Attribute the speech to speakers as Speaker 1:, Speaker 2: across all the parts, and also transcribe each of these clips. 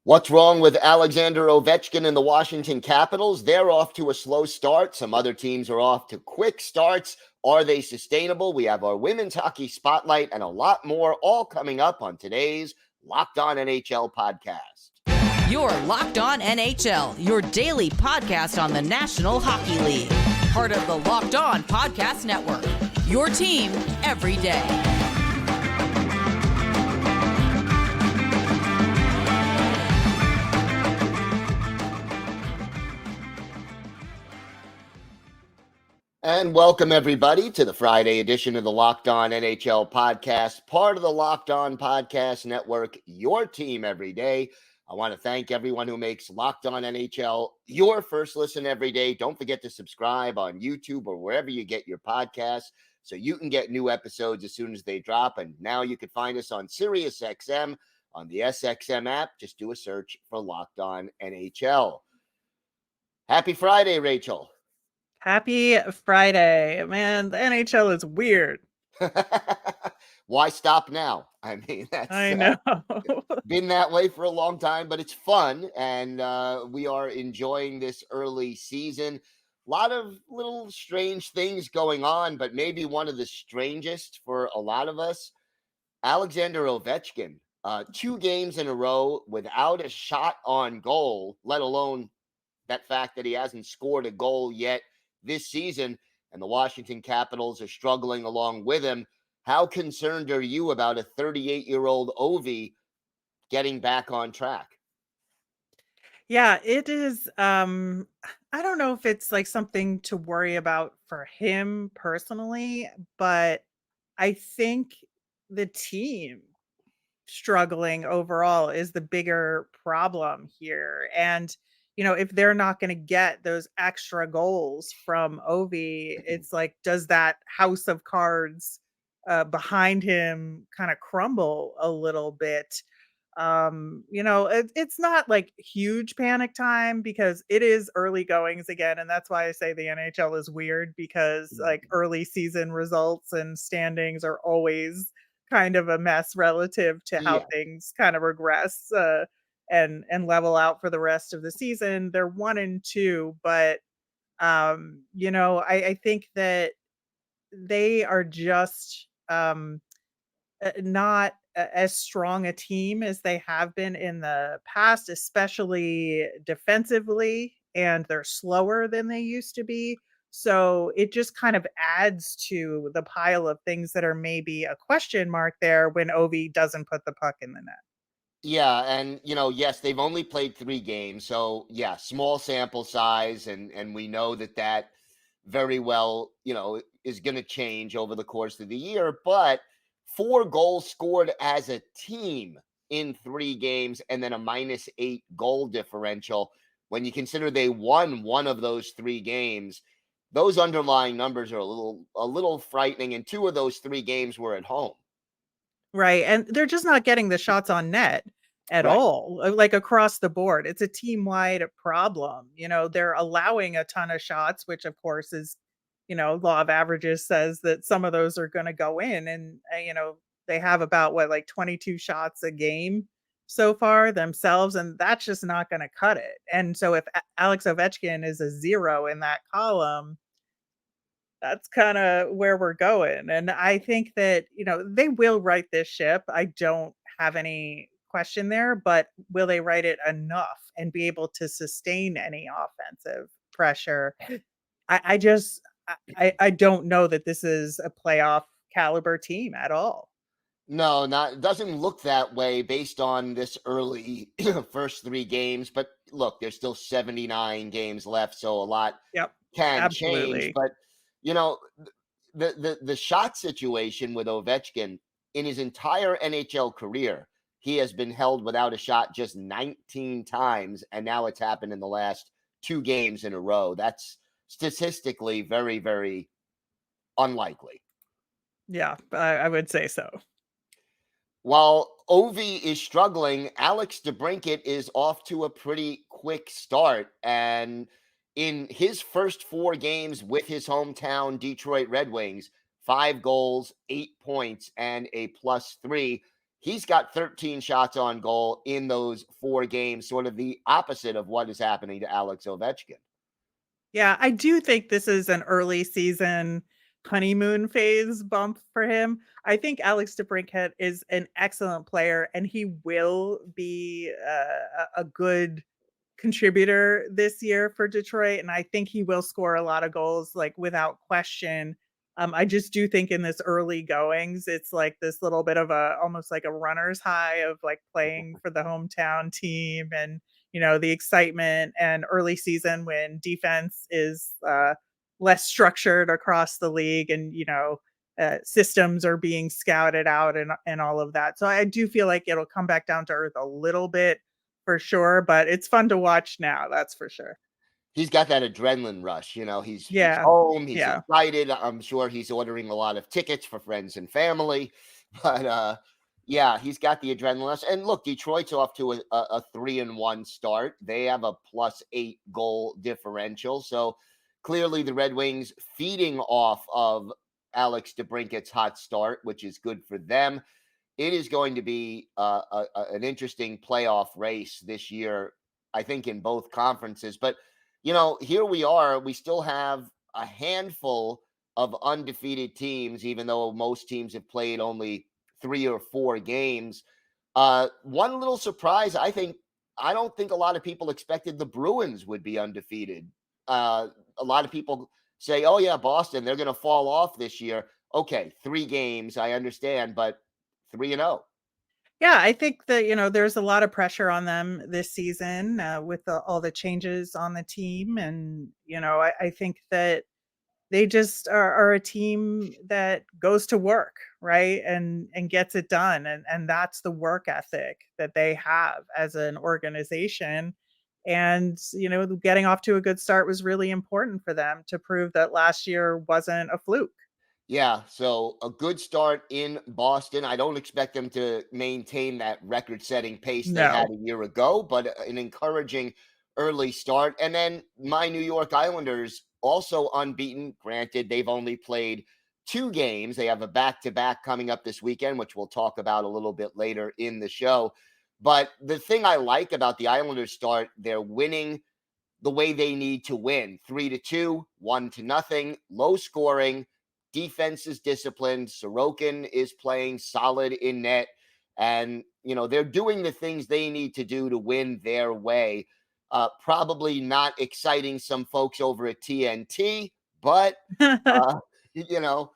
Speaker 1: What's wrong with Alexander Ovechkin and the Washington Capitals? They're off to a slow start. Some other teams are off to quick starts. Are they sustainable? We have our women's hockey spotlight and a lot more all coming up on today's Locked On NHL podcast.
Speaker 2: You're Locked On NHL, your daily podcast on the National Hockey League. Part of the Locked On Podcast Network, your team every day.
Speaker 1: And welcome, everybody, to the Friday edition of the Locked On NHL podcast, part of the Locked On Podcast Network, your team every day. I want to thank everyone who makes Locked On NHL your first listen every day. Don't forget to subscribe on YouTube or wherever you get your podcasts so you can get new episodes as soon as they drop. And now you can find us on SiriusXM, on the SXM app. Just do a search for Locked On NHL. Happy Friday, Rachel.
Speaker 3: Happy Friday. Man, the NHL is weird.
Speaker 1: Why stop now? I mean,
Speaker 3: I know.
Speaker 1: Been that way for a long time, but it's fun. And we are enjoying this early season. A lot of little strange things going on, but maybe one of the strangest for a lot of us, Alexander Ovechkin, 2 games in a row without a shot on goal, let alone that fact that he hasn't scored a goal yet this season, and the Washington Capitals are struggling along with him. How concerned are you about a 38-year-old Ovi getting back on track?
Speaker 3: Yeah, it is. I don't know if it's like something to worry about for him personally, but I think the team struggling overall is the bigger problem here. And if they're not going to get those extra goals from Ovi, it's like, does that house of cards behind him kind of crumble a little bit? It's not like huge panic time because it is early goings again. And that's why I say the NHL is weird, because like early season results and standings are always kind of a mess relative to how things kind of regress and level out for the rest of the season. They're 1-2, but I think that they are just not as strong a team as they have been in the past, especially defensively, and they're slower than they used to be. So it just kind of adds to the pile of things that are maybe a question mark there when Ovi doesn't put the puck in the net.
Speaker 1: Yeah, and yes, they've only played 3 games, so yeah, small sample size, and we know that very well, is going to change over the course of the year. But 4 goals scored as a team in 3 games, and then a -8 goal differential. When you consider they won one of those 3 games, those underlying numbers are a little frightening. And 2 of those 3 games were at home.
Speaker 3: Right. And they're just not getting the shots on net at all, like across the board. It's a team-wide problem. They're allowing a ton of shots, which of course is, law of averages says that some of those are going to go in. And, they have about 22 shots a game so far themselves. And that's just not going to cut it. And so if Alex Ovechkin is a 0 in that column, that's kind of where we're going. And I think that, they will right this ship. I don't have any question there, but will they right it enough and be able to sustain any offensive pressure? I don't know that this is a playoff caliber team at all.
Speaker 1: No, it doesn't look that way based on this early first 3 games. But look, there's still 79 games left, so a lot can change. But the shot situation with Ovechkin, in his entire NHL career, he has been held without a shot just 19 times, and now it's happened in the last 2 games in a row. That's statistically very, very unlikely.
Speaker 3: Yeah, I would say so.
Speaker 1: While Ovi is struggling, Alex DeBrincat is off to a pretty quick start. And in his first 4 games with his hometown Detroit Red Wings, 5 goals, 8 points, and a +3. He's got 13 shots on goal in those 4 games, sort of the opposite of what is happening to Alex Ovechkin.
Speaker 3: Yeah, I do think this is an early season honeymoon phase bump for him. I think Alex DeBrincat is an excellent player, and he will be a good contributor this year for Detroit, and I think he will score a lot of goals, like, without question. I just do think in this early goings, it's like this little bit of almost like a runner's high of like playing for the hometown team and, the excitement and early season when defense is less structured across the league and, systems are being scouted out and all of that. So I do feel like it'll come back down to earth a little bit for sure, but it's fun to watch now, that's for sure.
Speaker 1: He's got that adrenaline rush, he's
Speaker 3: Yeah.
Speaker 1: home, he's
Speaker 3: Yeah.
Speaker 1: excited. I'm sure he's ordering a lot of tickets for friends and family, but yeah, he's got the adrenaline rush. And look, Detroit's off to a 3-1 start. They have a +8 goal differential. So clearly the Red Wings feeding off of Alex DeBrincat's hot start, which is good for them. It is going to be an interesting playoff race this year, I think, in both conferences. But, here we are. We still have a handful of undefeated teams, even though most teams have played only 3 or 4 games. One little surprise, I don't think a lot of people expected the Bruins would be undefeated. A lot of people say, oh, yeah, Boston, they're going to fall off this year. Okay, 3 games, I understand, but 3-0.
Speaker 3: Yeah, I think that, there's a lot of pressure on them this season with all the changes on the team. And, I think that they just are a team that goes to work, right? And gets it done. And that's the work ethic that they have as an organization. And, getting off to a good start was really important for them to prove that last year wasn't a fluke.
Speaker 1: Yeah, so a good start in Boston. I don't expect them to maintain that record-setting pace they had
Speaker 3: No.
Speaker 1: a year ago, but an encouraging early start. And then my New York Islanders also unbeaten. Granted, they've only played 2 games. They have a back-to-back coming up this weekend, which we'll talk about a little bit later in the show. But the thing I like about the Islanders start, they're winning the way they need to win. 3-2, 1-0, low scoring. Defense is disciplined. Sorokin is playing solid in net. And, they're doing the things they need to do to win their way. Probably not exciting some folks over at TNT, but, you know,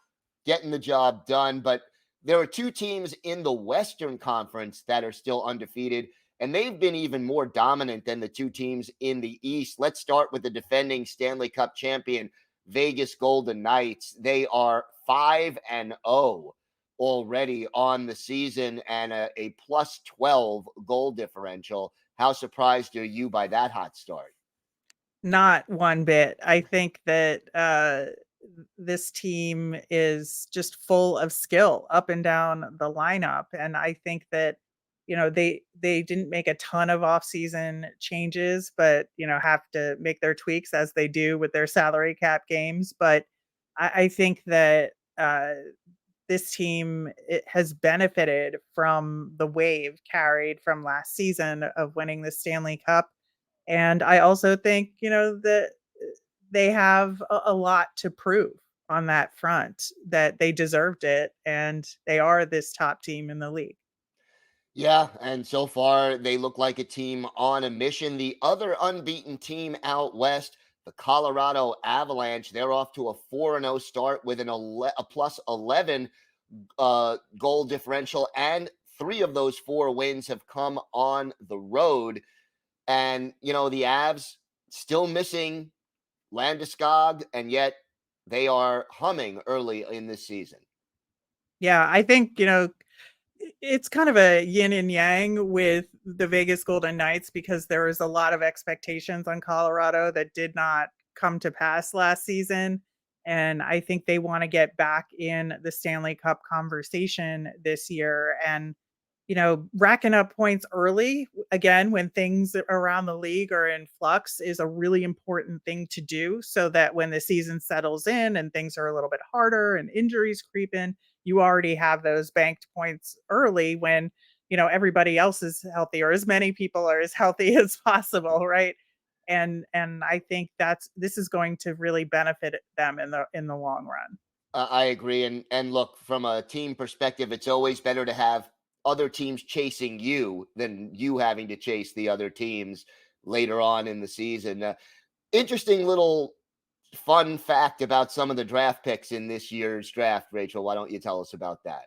Speaker 1: getting the job done. But there are 2 teams in the Western Conference that are still undefeated, and they've been even more dominant than the 2 teams in the East. Let's start with the defending Stanley Cup champion, Vegas Golden Knights. They are 5-0 already on the season and a +12 goal differential. How surprised are you by that hot start?
Speaker 3: Not one bit. I think that this team is just full of skill up and down the lineup, and I think that they didn't make a ton of off-season changes, but have to make their tweaks as they do with their salary cap games. But I think that this team it has benefited from the wave carried from last season of winning the Stanley Cup. And I also think, that they have a lot to prove on that front, that they deserved it, and they are this top team in the league.
Speaker 1: Yeah, and so far they look like a team on a mission. The other unbeaten team out west, the Colorado Avalanche, they're off to a 4-0 start with a +11 goal differential, and 3 of those 4 wins have come on the road. And, the Avs still missing Landeskog, and yet they are humming early in this season.
Speaker 3: Yeah, I think, it's kind of a yin and yang with the Vegas Golden Knights because there was a lot of expectations on Colorado that did not come to pass last season. And I think they want to get back in the Stanley Cup conversation this year. And racking up points early, again, when things around the league are in flux is a really important thing to do so that when the season settles in and things are a little bit harder and injuries creep in, you already have those banked points early when, everybody else is healthy, or as many people are as healthy as possible, right? And I think this is going to really benefit them in the long run.
Speaker 1: I agree. And look, from a team perspective, it's always better to have other teams chasing you than you having to chase the other teams later on in the season. Interesting little fun fact about some of the draft picks in this year's draft, Rachel. Why don't you tell us about that?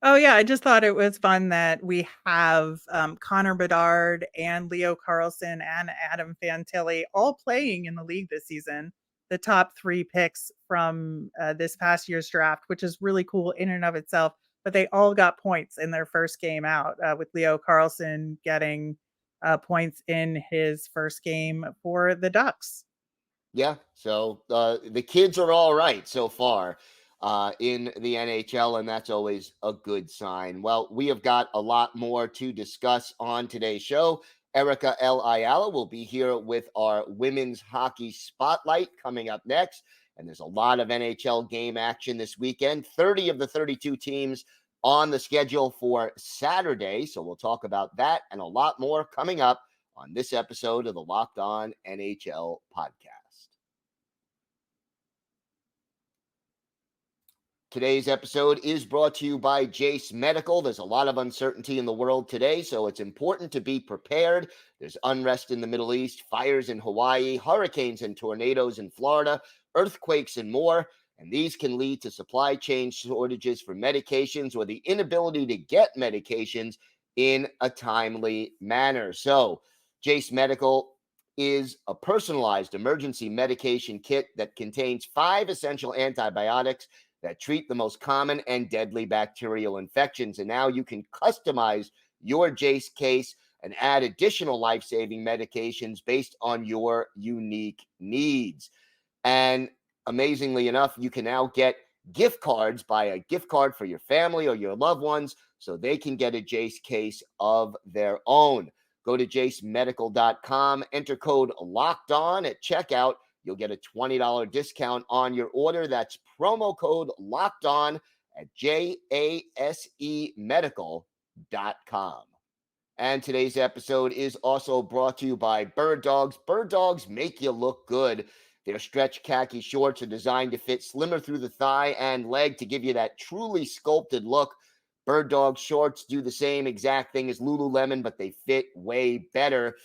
Speaker 3: Oh, yeah, I just thought it was fun that we have Connor Bedard and Leo Carlsson and Adam Fantilli all playing in the league this season. The top 3 picks from this past year's draft, which is really cool in and of itself. But they all got points in their first game out, with Leo Carlsson getting points in his first game for the Ducks.
Speaker 1: Yeah, so the kids are all right so far in the NHL, and that's always a good sign. Well, we have got a lot more to discuss on today's show. Erica L. Ayala will be here with our women's hockey spotlight coming up next. And there's a lot of NHL game action this weekend. 30 of the 32 teams on the schedule for Saturday. So we'll talk about that and a lot more coming up on this episode of the Locked On NHL podcast. Today's episode is brought to you by Jase Medical. There's a lot of uncertainty in the world today, so it's important to be prepared. There's unrest in the Middle East, fires in Hawaii, hurricanes and tornadoes in Florida, earthquakes and more, and these can lead to supply chain shortages for medications or the inability to get medications in a timely manner. So, Jase Medical is a personalized emergency medication kit that contains 5 essential antibiotics that treat the most common and deadly bacterial infections. And now you can customize your Jase case and add additional life-saving medications based on your unique needs. And amazingly enough, you can now get gift cards, buy a gift card for your family or your loved ones so they can get a Jase case of their own. Go to jasemedical.com, enter code LOCKEDON at checkout. You'll get a $20 discount on your order. That's promo code Locked On at jasemedical.com. And today's episode is also brought to you by Bird Dogs. Bird Dogs make you look good. Their stretch khaki shorts are designed to fit slimmer through the thigh and leg to give you that truly sculpted look. Bird Dog shorts do the same exact thing as Lululemon, but they fit way better.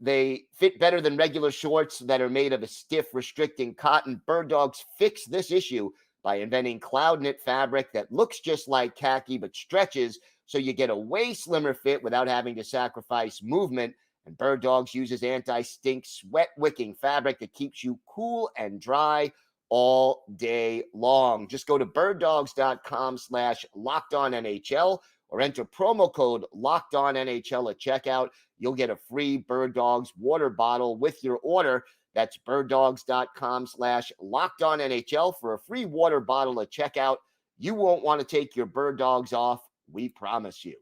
Speaker 1: They fit better than regular shorts that are made of a stiff, restricting cotton. Bird Dogs fix this issue by inventing cloud knit fabric that looks just like khaki but stretches, so you get a way slimmer fit without having to sacrifice movement. And Bird Dogs uses anti-stink, sweat-wicking fabric that keeps you cool and dry all day long. Just go to birddogs.com/LockedOnNHL or enter promo code LockedOnNHL at checkout. You'll get a free Bird Dogs water bottle with your order. That's birddogs.com/LockedOnNHL for a free water bottle at checkout. You won't want to take your Bird Dogs off. We promise you.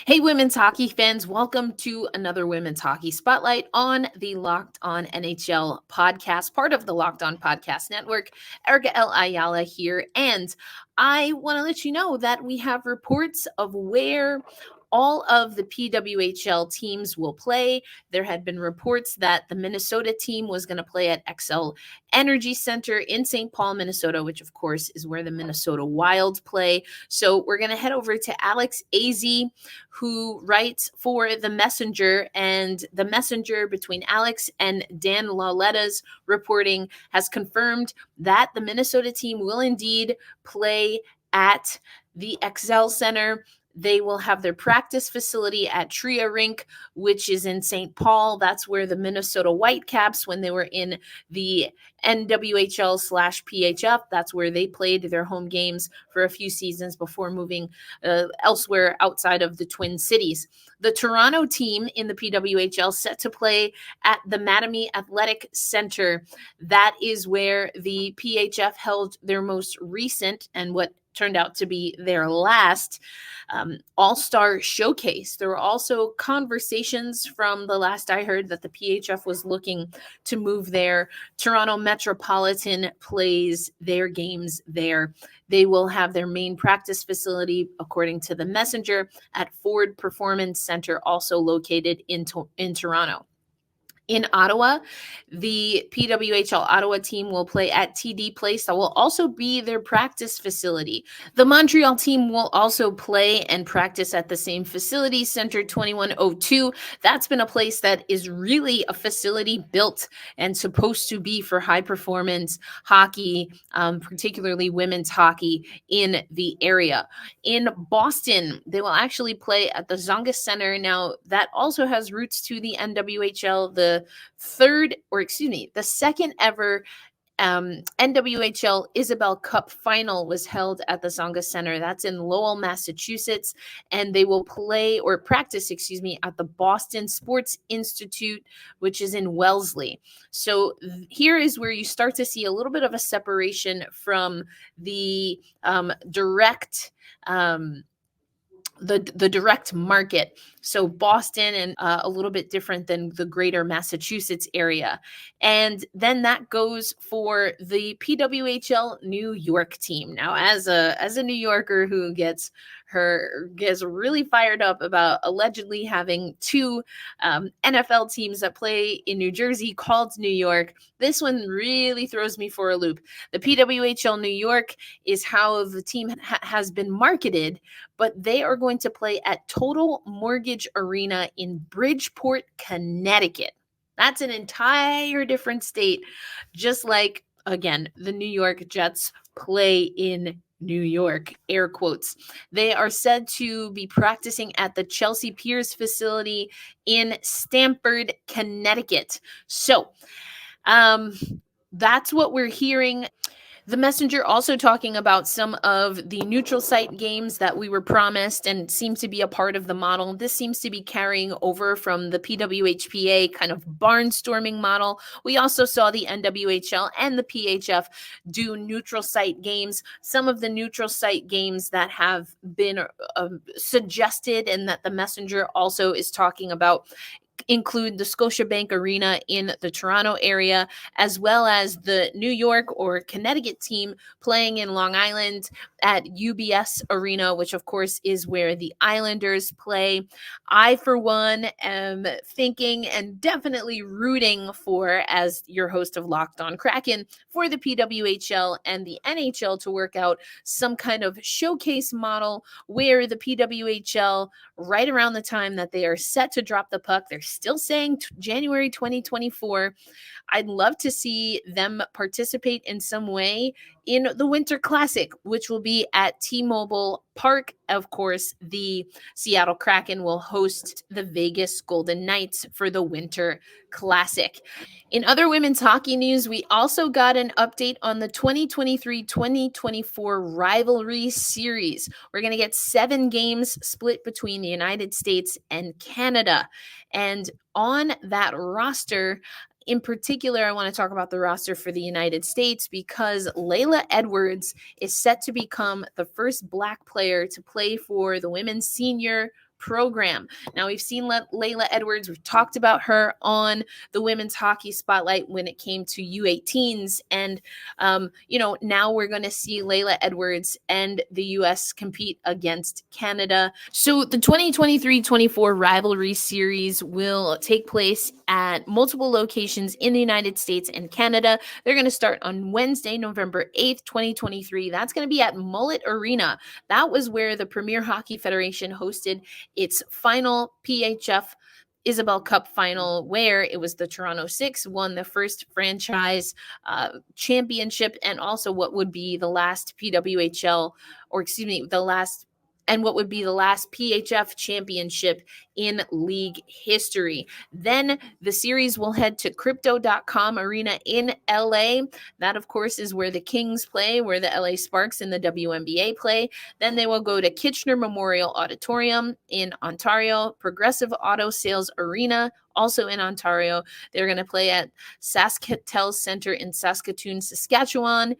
Speaker 4: Hey, women's hockey fans, welcome to another Women's Hockey Spotlight on the Locked On NHL podcast, part of the Locked On Podcast Network. Erica L. Ayala here, and I want to let you know that we have reports of where all of the PWHL teams will play. There had been reports that the Minnesota team was going to play at XL Energy Center in St. Paul, Minnesota, which of course is where the Minnesota Wild play. So we're going to head over to Alex Azzi, who writes for The Messenger, and The Messenger, between Alex and Dan Lauletta's reporting, has confirmed that the Minnesota team will indeed play at the XL Center. They will have their practice facility at Tria Rink, which is in St. Paul. That's where the Minnesota Whitecaps, when they were in the NWHL/PHF, that's where they played their home games for a few seasons before moving elsewhere outside of the Twin Cities. The Toronto team in the PWHL set to play at the Mattamy Athletic Center. That is where the PHF held their most recent and what turned out to be their last all-star showcase. There were also conversations from the last I heard that the PHF was looking to move there. Toronto Metropolitan plays their games there. They will have their main practice facility, according to the Messenger, at Ford Performance Center, also located in Toronto. In Ottawa, the PWHL Ottawa team will play at TD Place. That will also be their practice facility. The Montreal team will also play and practice at the same facility, Center 2102. That's been a place that is really a facility built and supposed to be for high performance hockey, particularly women's hockey in the area. In Boston, they will actually play at the Zongas Center. Now, that also has roots to the NWHL. The second ever NWHL Isabel Cup final was held at the Zongas Center. That's in Lowell, Massachusetts, and they will play or practice, at the Boston Sports Institute, which is in Wellesley. So here is where you start to see a little bit of a separation from the direct the direct market. So Boston and a little bit different than the greater Massachusetts area. And then that goes for the PWHL New York team. Now, as a New Yorker who gets really fired up about allegedly having two NFL teams that play in New Jersey called New York, this one really throws me for a loop. The PWHL New York is how the team has been marketed, but they are going to play at Total Mortgage Arena in Bridgeport, Connecticut. That's an entire different state, just like, again, the New York Jets play in New York, air quotes. They are said to be practicing at the Chelsea Piers facility in Stamford, Connecticut. So that's what we're hearing. The Messenger also talking about some of the neutral site games that we were promised and seem to be a part of the model. This seems to be carrying over from the PWHPA kind of barnstorming model. We also saw the NWHL and the PHF do neutral site games. Some of the neutral site games that have been suggested and that the Messenger also is talking about include the Scotiabank Arena in the Toronto area, as well as the New York or Connecticut team playing in Long Island at UBS Arena, which of course is where the Islanders play. I, for one, am thinking and definitely rooting for, as your host of Locked On Kraken, for the PWHL and the NHL to work out some kind of showcase model where the PWHL, right around the time that they are set to drop the puck, they're still saying January 2024. I'd love to see them participate in some way in the Winter Classic, which will be at T-Mobile Park. Of course, the Seattle Kraken will host the Vegas Golden Knights for the Winter Classic. In other women's hockey news, we also got an update on the 2023-2024 rivalry series. We're going to get 7 games split between the United States and Canada. And on that roster, in particular, I want to talk about the roster for the United States because Layla Edwards is set to become the first Black player to play for the women's senior program. Now, we've seen Layla Edwards. We've talked about her on the Women's Hockey Spotlight when it came to U18s. And, now we're going to see Layla Edwards and the U.S. compete against Canada. So the 2023-24 rivalry series will take place at multiple locations in the United States and Canada. They're going to start on Wednesday, November 8th, 2023. That's going to be at Mullet Arena. That was where the Premier Hockey Federation hosted its final PHF Isabel Cup final, where it was the Toronto Six won the first franchise championship and also what would be the last PWHL, what would be the last PHF championship in league history. Then the series will head to Crypto.com Arena in LA. That, of course, is where the Kings play, where the LA Sparks and the WNBA play. Then they will go to Kitchener Memorial Auditorium in Ontario, Progressive Auto Sales Arena, also in Ontario. They're going to play at Saskatell Center in Saskatoon, Saskatchewan.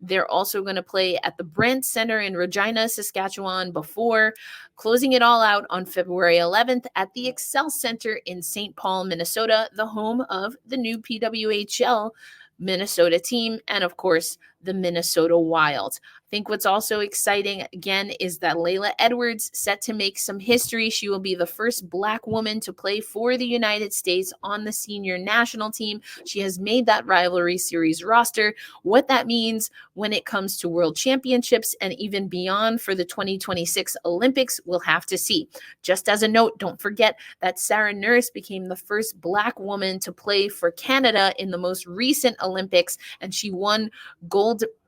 Speaker 4: They're also going to play at the Brent Center in Regina, Saskatchewan, before closing it all out on February 11th at the Excel Center in St. Paul, Minnesota, the home of the new PWHL Minnesota team, and of course, the Minnesota Wild. I think what's also exciting, again, is that Layla Edwards set to make some history. She will be the first Black woman to play for the United States on the senior national team. She has made that rivalry series roster. What that means when it comes to world championships and even beyond for the 2026 Olympics, we'll have to see. Just as a note, don't forget that Sarah Nurse became the first Black woman to play for Canada in the most recent Olympics, and she won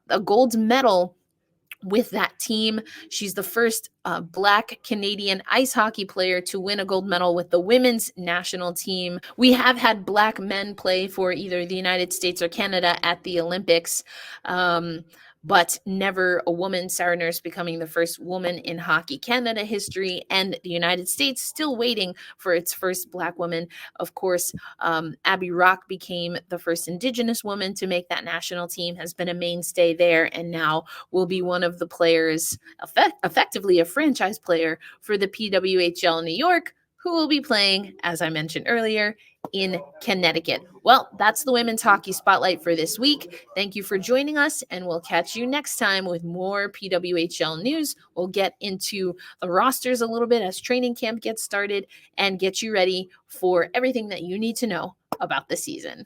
Speaker 4: a gold medal with that team. She's the first Black Canadian ice hockey player to win a gold medal with the women's national team. We have had Black men play for either the United States or Canada at the Olympics, but never a woman. Sarah Nurse becoming the first woman in Hockey Canada history, and the United States still waiting for its first Black woman. Of course, Abby Rock became the first Indigenous woman to make that national team, has been a mainstay there, and now will be one of the players, effectively a franchise player for the PWHL New York, who will be playing, as I mentioned earlier, in Connecticut. Well, that's the Women's Hockey Spotlight for this week. Thank you for joining us, and we'll catch you next time with more PWHL news. We'll get into the rosters a little bit as training camp gets started and get you ready for everything that you need to know about the season.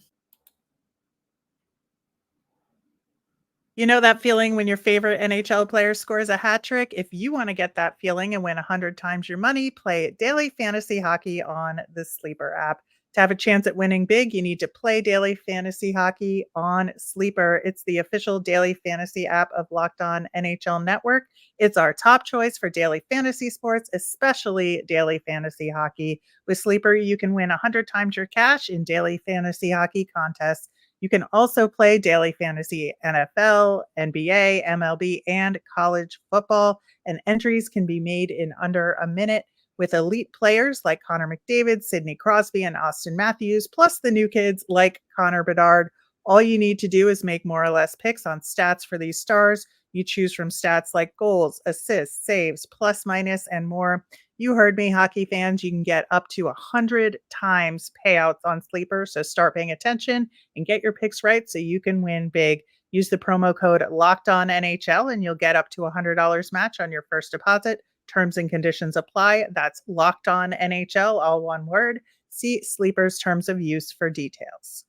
Speaker 3: You know that feeling when your favorite NHL player scores a hat trick? If you want to get that feeling and win 100 times your money, play daily fantasy hockey on the Sleeper app. To have a chance at winning big, you need to play daily fantasy hockey on Sleeper. It's the official daily fantasy app of Locked On NHL Network. It's our top choice for daily fantasy sports, especially daily fantasy hockey. With Sleeper, you can win 100 times your cash in daily fantasy hockey contests. You can also play daily fantasy NFL, NBA, MLB, and college football, and entries can be made in under a minute with elite players like Connor McDavid, Sidney Crosby, and Austin Matthews, plus the new kids like Connor Bedard. All you need to do is make more or less picks on stats for these stars. You choose from stats like goals, assists, saves, plus, minus, and more. You heard me, hockey fans. You can get up to 100 times payouts on Sleeper, so start paying attention and get your picks right so you can win big. Use the promo code LOCKEDONNHL and you'll get up to $100 match on your first deposit. Terms and conditions apply. That's Locked On NHL, all one word. See Sleeper's terms of use for details.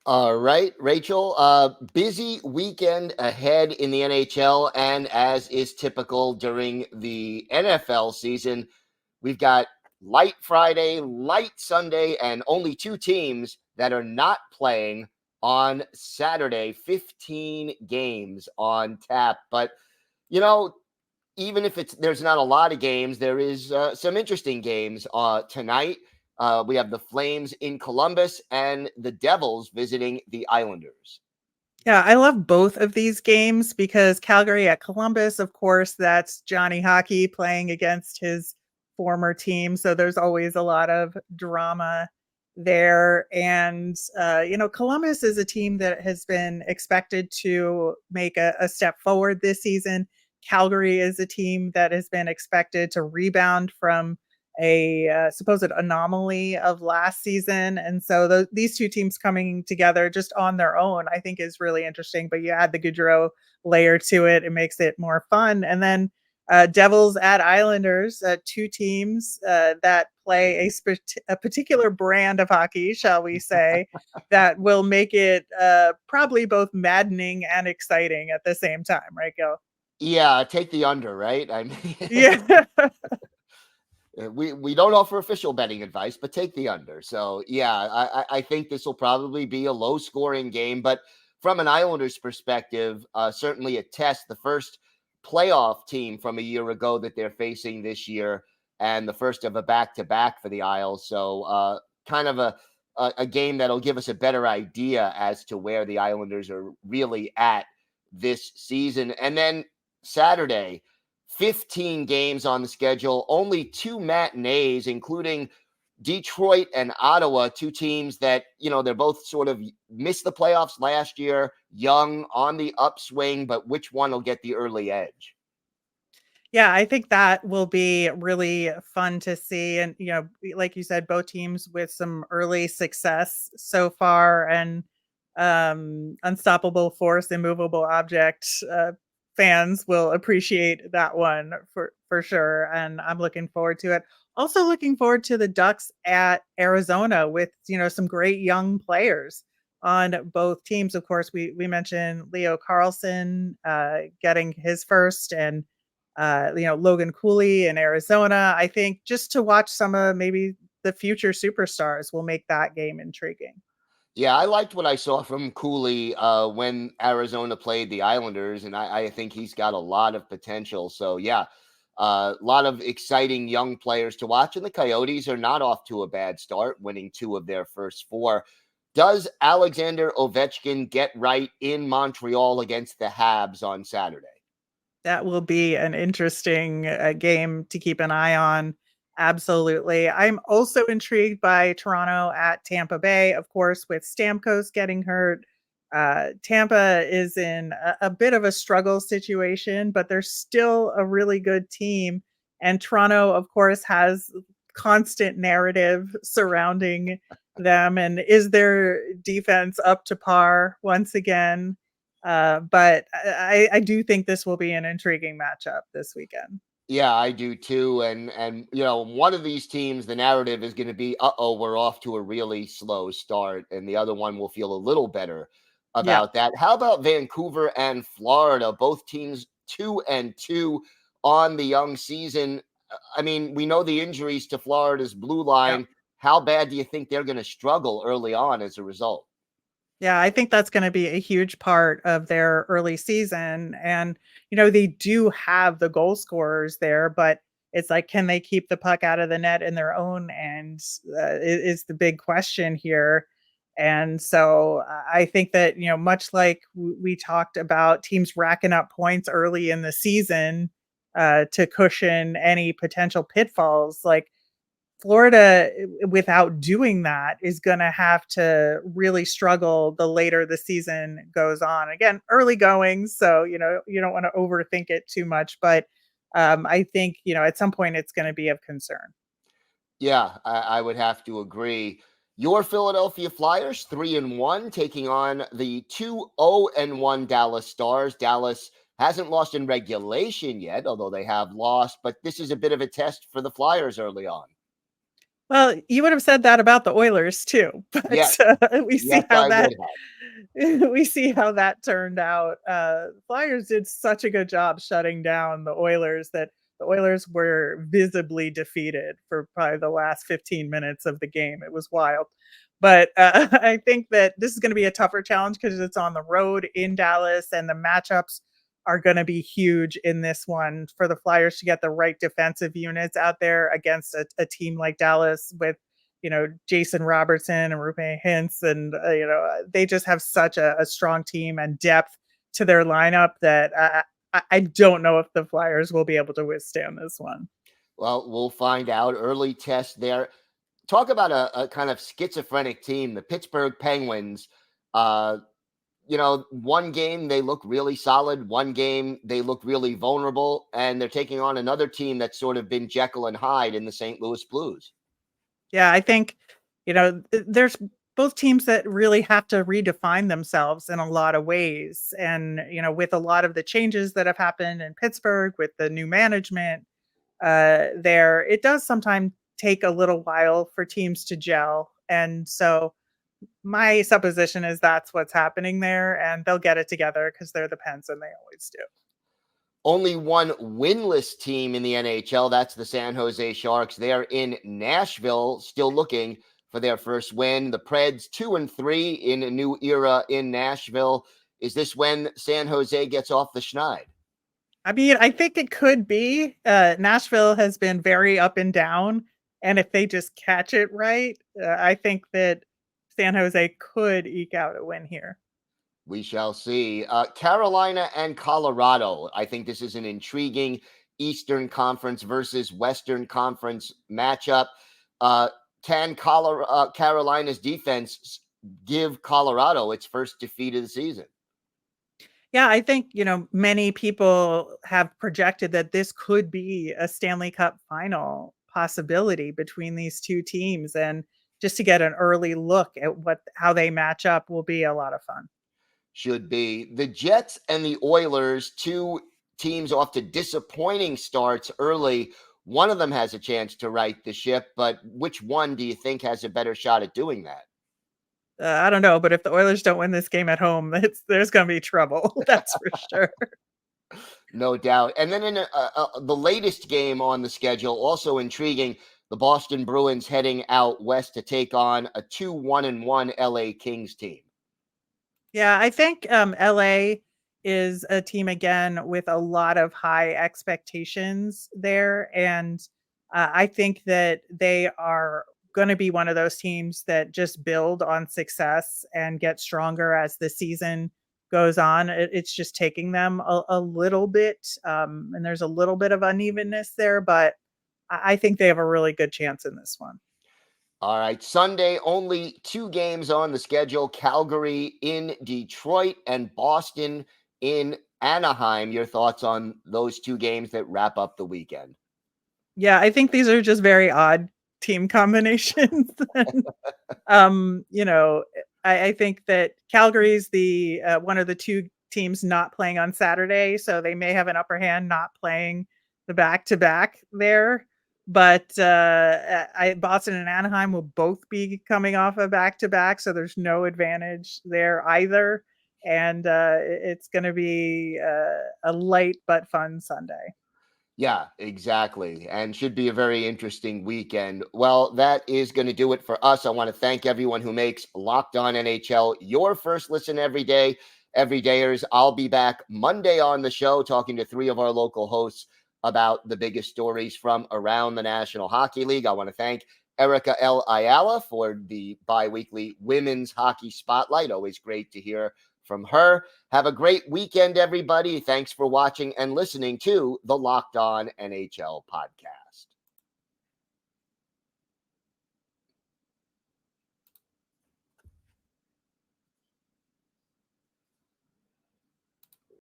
Speaker 1: All right, Rachel, busy weekend ahead in the NHL, and as is typical during the NFL season, we've got light Friday, light Sunday, and only two teams that are not playing on Saturday. 15 games on tap. But, you know, even if there's not a lot of games, there is some interesting games tonight. We have the Flames in Columbus and the Devils visiting the Islanders.
Speaker 3: Yeah, I love both of these games because Calgary at Columbus, of course, that's Johnny Hockey playing against his former team. So there's always a lot of drama there. And, Columbus is a team that has been expected to make a step forward this season. Calgary is a team that has been expected to rebound from a supposed anomaly of last season. And so these two teams coming together just on their own, I think is really interesting. But you add the Gaudreau layer to it, it makes it more fun. And then Devils at Islanders, two teams that play a particular brand of hockey, shall we say, that will make it probably both maddening and exciting at the same time, right, Gil?
Speaker 1: Yeah, take the under, right? I mean,
Speaker 3: yeah.
Speaker 1: We don't offer official betting advice, but take the under. So, yeah, I think this will probably be a low-scoring game. But from an Islanders perspective, certainly a test. The first playoff team from a year ago that they're facing this year, and the first of a back-to-back for the Isles. So, kind of a game that'll give us a better idea as to where the Islanders are really at this season. And then Saturday, 15 games on the schedule, only two matinees, including Detroit and Ottawa, two teams that, they're both sort of missed the playoffs last year, young, on the upswing, but which one will get the early edge?
Speaker 3: Yeah, I think that will be really fun to see. And, like you said, both teams with some early success so far, and unstoppable force, immovable object. Fans will appreciate that one for sure. And I'm looking forward to it. Also looking forward to the Ducks at Arizona with, some great young players on both teams. Of course, we mentioned Leo Carlson getting his first, and Logan Cooley in Arizona. I think just to watch some of maybe the future superstars will make that game intriguing.
Speaker 1: Yeah, I liked what I saw from Cooley when Arizona played the Islanders, and I think he's got a lot of potential. So, yeah, a lot of exciting young players to watch, and the Coyotes are not off to a bad start, winning 2 of their first 4. Does Alexander Ovechkin get right in Montreal against the Habs on Saturday?
Speaker 3: That will be an interesting game to keep an eye on. Absolutely. I'm also intrigued by Toronto at Tampa Bay, of course, with Stamkos getting hurt. Tampa is in a bit of a struggle situation, but they're still a really good team. And Toronto, of course, has constant narrative surrounding them. And is their defense up to par once again? But I do think this will be an intriguing matchup this weekend.
Speaker 1: Yeah, I do too. And one of these teams, the narrative is going to be, we're off to a really slow start, and the other one will feel a little better
Speaker 3: Yeah.
Speaker 1: about that. How about Vancouver and Florida? Both teams 2-2 on the young season. I mean, we know the injuries to Florida's blue line.
Speaker 3: Yeah.
Speaker 1: How bad do you think they're going to struggle early on as a result?
Speaker 3: Yeah, I think that's going to be a huge part of their early season. And, they do have the goal scorers there, but it's like, can they keep the puck out of the net in their own end is the big question here. And so I think that, much like we talked about teams racking up points early in the season to cushion any potential pitfalls, like Florida, without doing that, is going to have to really struggle the later the season goes on. Again, early going, so you don't want to overthink it too much, but I think at some point it's going to be of concern.
Speaker 1: Yeah, I would have to agree. Your Philadelphia Flyers 3-1, taking on the 2-0-1 Dallas Stars. Dallas hasn't lost in regulation yet, although they have lost, but this is a bit of a test for the Flyers early on.
Speaker 3: Well, you would have said that about the Oilers too, but
Speaker 1: Yes,
Speaker 3: we see
Speaker 1: yes,
Speaker 3: how
Speaker 1: I
Speaker 3: that
Speaker 1: would have.
Speaker 3: we see how that turned out. Flyers did such a good job shutting down the Oilers that the Oilers were visibly defeated for probably the last 15 minutes of the game. It was wild. But I think that this is going to be a tougher challenge because it's on the road in Dallas, and the matchups are going to be huge in this one for the Flyers to get the right defensive units out there against a team like Dallas with, Jason Robertson and Roope Hintz. And, they just have such a strong team and depth to their lineup that I don't know if the Flyers will be able to withstand this one.
Speaker 1: Well, we'll find out. Early test there. Talk about a kind of schizophrenic team, the Pittsburgh Penguins. One game they look really solid. One game they look really vulnerable, and they're taking on another team that's sort of been Jekyll and Hyde in the St. Louis Blues.
Speaker 3: Yeah, I think, there's both teams that really have to redefine themselves in a lot of ways. And, with a lot of the changes that have happened in Pittsburgh with the new management there, it does sometimes take a little while for teams to gel. And so my supposition is that's what's happening there, and they'll get it together because they're the Pens and they always do.
Speaker 1: Only one winless team in the NHL. That's the San Jose Sharks. They're in Nashville, still looking for their first win. The Preds 2-3 in a new era in Nashville. Is this when San Jose gets off the schneid?
Speaker 3: I mean, I think it could be. Nashville has been very up and down, and if they just catch it right, I think that San Jose could eke out a win here.
Speaker 1: We shall see. Carolina and Colorado. I think this is an intriguing Eastern Conference versus Western Conference matchup. can Carolina's defense give Colorado its first defeat of the season?
Speaker 3: Yeah, I think, many people have projected that this could be a Stanley Cup final possibility between these two teams. And just to get an early look at how they match up will be a lot of fun.
Speaker 1: Should be. The Jets and the Oilers, two teams off to disappointing starts early. One of them has a chance to right the ship, but which one do you think has a better shot at doing that?
Speaker 3: I don't know, but if the Oilers don't win this game at home, there's going to be trouble. That's for sure.
Speaker 1: No doubt. And then in the latest game on the schedule, also intriguing, the Boston Bruins heading out west to take on a 2-1-1 LA Kings team.
Speaker 3: Yeah, I think LA is a team again with a lot of high expectations there. And I think that they are going to be one of those teams that just build on success and get stronger as the season goes on. It's just taking them a little bit. And there's a little bit of unevenness there, but I think they have a really good chance in this one.
Speaker 1: All right. Sunday, only 2 games on the schedule. Calgary in Detroit and Boston in Anaheim. Your thoughts on those 2 games that wrap up the weekend?
Speaker 3: Yeah, I think these are just very odd team combinations. I think that Calgary's the one of the 2 teams not playing on Saturday, so they may have an upper hand not playing the back-to-back there. But Boston and Anaheim will both be coming off a back-to-back, so there's no advantage there either. And it's going to be a light but fun Sunday.
Speaker 1: Yeah, exactly. And should be a very interesting weekend. Well, that is going to do it for us. I want to thank everyone who makes Locked On NHL your first listen every day. Everydayers, I'll be back Monday on the show talking to 3 of our local hosts about the biggest stories from around the National Hockey League. I want to thank Erica L. Ayala for the bi-weekly Women's Hockey Spotlight. Always great to hear from her. Have a great weekend, everybody. Thanks for watching and listening to the Locked On NHL podcast.